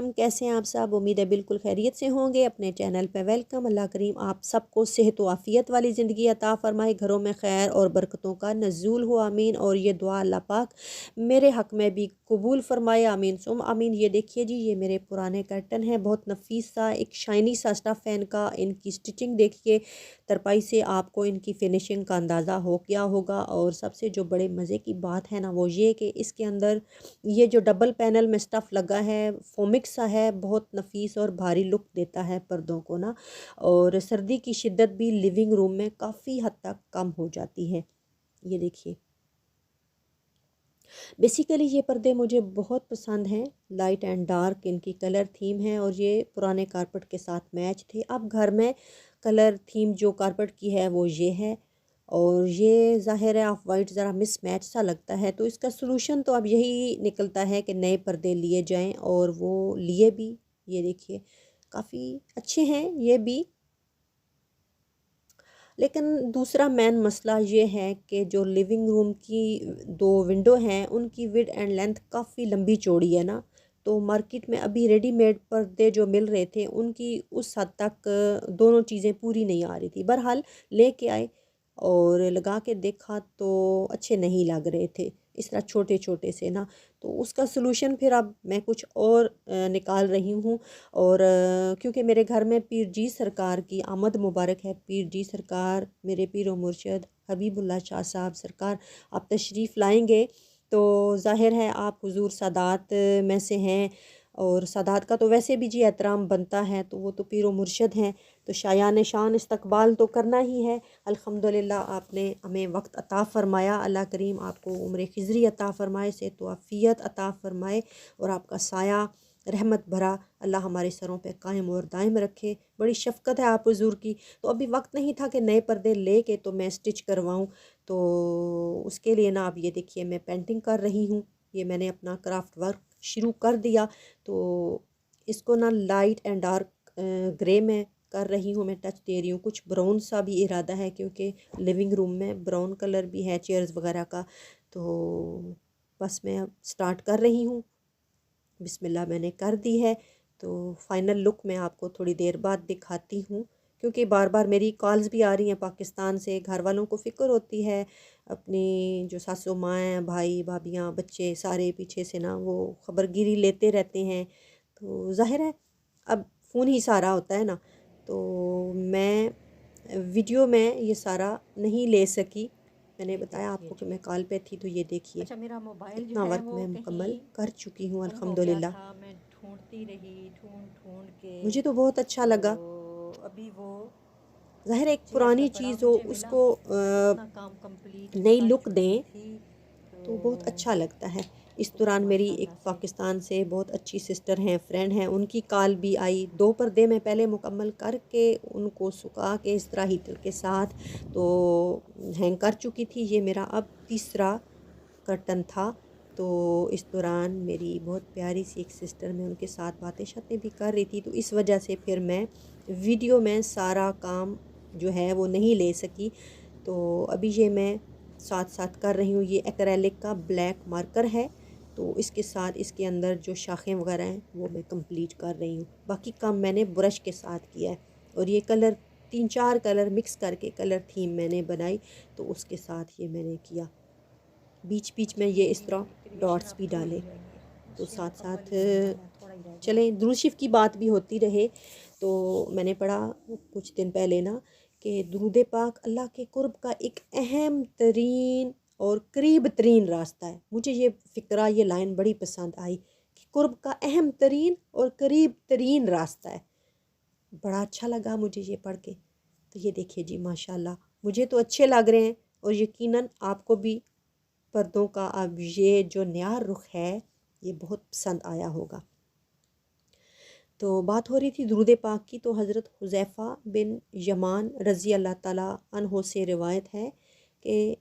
हम कैसे हैं आप सब। उम्मीद है बिल्कुल खैरियत से होंगे। अपने चैनल पे वेलकम। अल्लाह करीम आप सबको सेहत व आफ़ियत वाली ज़िंदगी अता फ़रमाए, घरों में खैर और बरकतों का नज़ूल हो, आमीन। और ये दुआ अल्लाह पाक मेरे हक़ में भी कबूल फ़रमाए, आमीन सुम आमीन। ये देखिए जी, ये मेरे पुराने कर्टन हैं, बहुत नफीस सा एक शाइनी सा स्टफ़ है इनका। इनकी स्टिचिंग देखिए, तरपाई से आपको इनकी फिनिशिंग का अंदाज़ा हो गया होगा। और सबसे जो बड़े मज़े की बात है ना, वो ये कि इसके अंदर ये जो डबल पैनल में स्टफ़ लगा है, फोमिक सा है, बहुत नफीस और भारी लुक देता है पर्दों को ना। और सर्दी की शिद्दत भी लिविंग रूम में काफ़ी हद तक कम हो जाती है। ये देखिए, बेसिकली ये पर्दे मुझे बहुत पसंद हैं। लाइट एंड डार्क इनकी कलर थीम है और ये पुराने कारपेट के साथ मैच थे। अब घर में कलर थीम जो कारपेट की है वो ये है। और ये ज़ाहिर है ऑफ वाइट ज़रा मिसमैच सा लगता है, तो इसका सलूशन तो अब यही निकलता है कि नए पर्दे लिए जाएं। और वो लिए भी, ये देखिए काफ़ी अच्छे हैं ये भी। लेकिन दूसरा मेन मसला ये है कि जो लिविंग रूम की दो विंडो हैं उनकी विड एंड लेंथ काफ़ी लंबी चौड़ी है ना। तो मार्केट में अभी रेडीमेड पर्दे जो मिल रहे थे उनकी उस हद तक दोनों चीज़ें पूरी नहीं आ रही थी। बहरहाल लेके आए और लगा के देखा तो अच्छे नहीं लग रहे थे, इस तरह छोटे छोटे से ना। तो उसका सलूशन फिर अब मैं कुछ और निकाल रही हूँ। और क्योंकि मेरे घर में पीर जी सरकार की आमद मुबारक है। पीर जी सरकार मेरे पीर व मुर्शद हबीबुल्लाह शाह साहब सरकार आप तशरीफ़ लाएंगे तो ज़ाहिर है आप हुजूर सादात में से हैं। और सादात का तो वैसे भी जी एहतराम बनता है, तो वो तो पीर व मुर्शद हैं, तो शायान शान इस्तकबाल तो करना ही है। अल्हम्दुलिल्लाह आपने हमें वक्त अता फ़रमाया। अल्लाह करीम आपको उम्र खिज़री अता फ़रमाए, सेहत व आफ़ियत अता फ़रमाए और आपका साया रहमत भरा अल्लाह हमारे सरों पे कायम और दायम रखे। बड़ी शफ़क़त है आप हुज़ूर की। तो अभी वक्त नहीं था कि नए पर्दे ले के तो मैं स्टिच करवाऊँ। तो उसके लिए ना, अब ये देखिए मैं पेंटिंग कर रही हूँ। ये मैंने अपना क्राफ्ट वर्क शुरू कर दिया। तो इसको ना लाइट एंड डार्क ग्रे में कर रही हूँ, मैं टच दे रही हूँ। कुछ ब्राउन सा भी इरादा है क्योंकि लिविंग रूम में ब्राउन कलर भी है चेयर्स वगैरह का। तो बस मैं अब स्टार्ट कर रही हूँ। बिस्मिल्लाह मैंने कर दी है। तो फाइनल लुक मैं आपको थोड़ी देर बाद दिखाती हूँ, क्योंकि बार बार मेरी कॉल्स भी आ रही हैं पाकिस्तान से। घर वालों को फ़िक्र होती है, अपनी जो सासू माँ हैं, भाई भाभियाँ, बच्चे सारे पीछे से ना वो ख़बरगिरी लेते रहते हैं। तो ज़ाहिर है अब फ़ोन ही सारा होता है ना। तो मैं वीडियो में ये सारा नहीं ले सकी। मैंने ये बताया देखिए आपको कि जी। मैं कॉल पे थी। तो ये देखिए अच्छा, मेरा मोबाइल जो इतना है वर्क वो मैं कहीं मुकम्मल कर चुकी हूँ गुम हो गया अल्हम्दुलिल्लाह। था। मैं ढूंढती रही, ढूंढ ढूंढ के। मुझे तो बहुत अच्छा तो लगा। अभी वो ज़ाहिर है एक चेयर पे पुरानी पड़ा चीज़ हो मुझे मिला। उसको मैं अपना काम कंप्लीट नई कर लुक चुकी दें थी। तो तो बहुत अच्छा लगता है। इस देखिए दौरान मेरी एक माशाल्लाह से। पाकिस्तान से बहुत अच्छी सिस्टर हैं, फ्रेंड हैं, उनकी कॉल भी आई। 2 पर्दे मैं पहले मुकम्मल करके उनको सुखा के इस तरह हीटर के साथ तो हैंग कर चुकी थी। ये मेरा अब तीसरा कर्टन था। तो इस दौरान मेरी बहुत प्यारी सी एक सिस्टर, मैं उनके साथ बातें शातें भी कर रही थी। तो इस वजह से फिर मैं वीडियो में सारा काम जो है वो नहीं ले सकी। तो अभी ये मैं साथ साथ कर रही हूँ। ये एक्रेलिक का ब्लैक मार्कर है, तो इसके साथ इसके अंदर जो शाखें वगैरह हैं वो मैं कंप्लीट कर रही हूँ। बाकी काम मैंने ब्रश के साथ किया है। और ये कलर 3-4 कलर मिक्स करके कलर थीम मैंने बनाई, तो उसके साथ ये मैंने किया। बीच बीच में ये चलिए इस जी, तरह क्रिएशन डॉट्स अब भी तो हो ही डाले। जाएंगे। तो बस ये साथ मुकम्मल साथ ही होने वाला है, थोड़ा ही रह गया। चलें दुरूद शरीफ की बात भी होती रहे। तो मैंने पढ़ा कुछ दिन पहले ना कि दुरूद पाक अल्लाह के कुर्ब का एक अहम तरीन और करीब तरीन रास्ता है। मुझे ये फ़िक्रा, ये लाइन बड़ी पसंद आई कि कुर्ब का अहम तरीन और करीब तरीन रास्ता है। बड़ा अच्छा लगा मुझे ये पढ़ के। तो ये देखिए जी माशाल्लाह, मुझे तो अच्छे लग रहे हैं और यकीनन आपको भी पर्दों का अब ये जो नया रुख है ये बहुत पसंद आया होगा। तो बात हो रही थी दुरूद पाक की। तो हज़रत हुज़ैफ़ा बिन यमान रज़ी अल्लाह ताला अन्हो से रिवायत है कि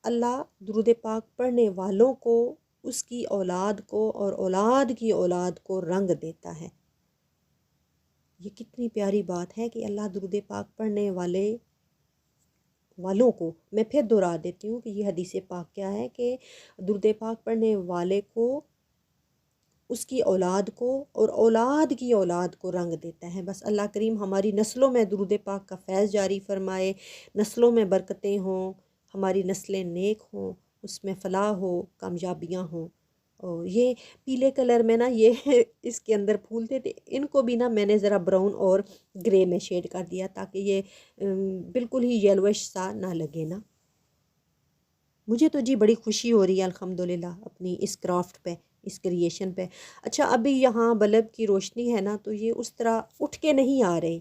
अल्लाह दुरूद पाक पढ़ने वालों को, उसकी औलाद को और औलाद की औलाद को रंग देता है। ये कितनी प्यारी बात है कि अल्लाह दुरूद पाक पढ़ने वालों को, मैं फिर दोहरा देती हूँ कि ये हदीस पाक क्या है कि दुरूद पाक पढ़ने वाले को उसकी औलाद को और औलाद की औलाद को रंग देता है। बस अल्लाह करीम हमारी नस्लों में दुरूद पाक का फैज़ जारी फरमाए, नस्लों में बरकतें हों, हमारी नस्लें नेक हों, उसमें फ़लाह हो, कामयाबियाँ हों। और ये पीले कलर में ना ये इसके अंदर फूल थे, इनको भी ना मैंने ज़रा ब्राउन और ग्रे में शेड कर दिया ताकि ये बिल्कुल ही येलोइश सा ना लगे ना। मुझे तो जी बड़ी खुशी हो रही है अल्हम्दुलिल्लाह अपनी इस क्राफ्ट पे, इस क्रिएशन पे। अच्छा अभी यहाँ बल्ब की रोशनी है ना, तो ये उस तरह उठ के नहीं आ रहे,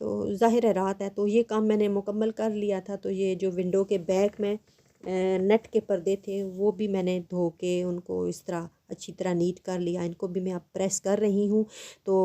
तो ज़ाहिर है रात है, तो ये काम मैंने मुकम्मल कर लिया था। तो ये जो विंडो के बैक में नेट के पर्दे थे वो भी मैंने धो के उनको इस तरह अच्छी तरह नीट कर लिया, इनको भी मैं अब प्रेस कर रही हूँ। तो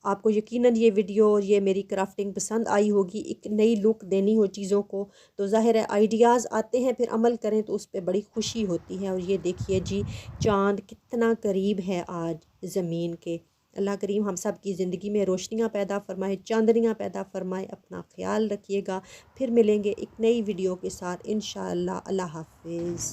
आपको यकीनन ये वीडियो और ये मेरी क्राफ्टिंग पसंद आई होगी। एक नई लुक देनी हो चीज़ों को तो ज़ाहिर है आइडियाज़ आते हैं, फिर अमल करें तो उस पर बड़ी खुशी होती है। और ये देखिए जी, चाँद कितना करीब है आज ज़मीन के। अल्लाह करीम हम सब की ज़िंदगी में रोशनियाँ पैदा फरमाए, चांदनियाँ पैदा फरमाए। अपना ख्याल रखिएगा, फिर मिलेंगे एक नई वीडियो के साथ इंशाअल्लाह। अल्लाह हाफिज़।